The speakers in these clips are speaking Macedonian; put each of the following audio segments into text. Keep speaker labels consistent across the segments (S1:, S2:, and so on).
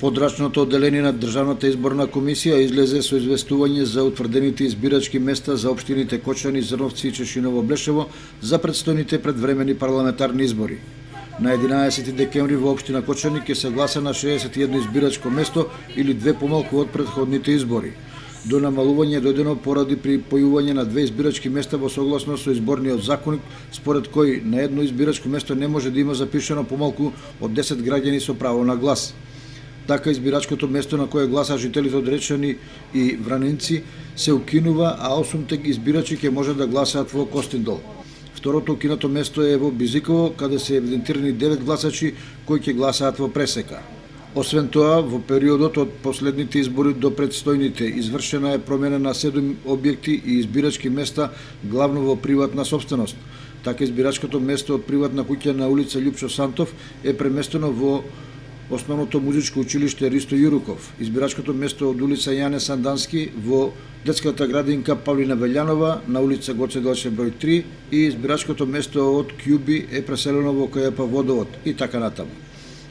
S1: Подрачното одделение на Државната изборна комисија излезе со известување за утврдените избирачки места за општините Кочани, Зрновци и Чешиново Блешево за предстојните предвремени парламентарни избори. На 11 декември во општина Кочани ќе се гласа на 61 избирачко место или 2 помалку од претходните избори. До намалување дојдено поради припојување на 2 избирачки места во согласно со изборниот законник, според кој на едно избирачко место не може да има запишано помалку од 10 граѓани со право на глас. Така избирачкото место на кое гласа жителите од Речани и Вранинци се укинува, а 8 избирачи ќе може да гласаат во Костиндол. Второто укинато место е во Бизиково, каде се евидентирани 9 гласачи кои ќе гласаат во Пресека. Освен тоа, во периодот од последните избори до предстојните извршена е промена на 7 објекти и избирачки места, главно во приватна собственост. Така избирачкото место од приватна куќа на улица Љупчо Сантов е преместено во Основното музичко училиште Ристо Јуруков, избирачкото место од улица Јане Сандански во детската градинка Павлина Велјанова на улица Гоце Делчев број 3 и избирачкото место од Кјуби е преселено во КЈП Водовод и така натаму.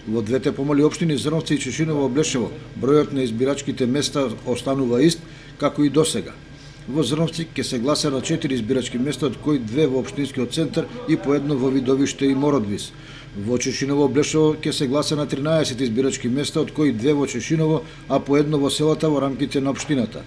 S1: Во двете помали општини Зрновци и Чешиново Блешево бројот на избирачките места останува ист како и досега. Во Зрновци ќе се гласа на 4 избирачки места, од кои 2 во општинскиот центар и по едно во Видовиште и Мородвис. Во Чешиново Блешево ќе се гласа на 13 избирачки места, од кои 2 во Чешиново, а по едно во селата во рамките на општината.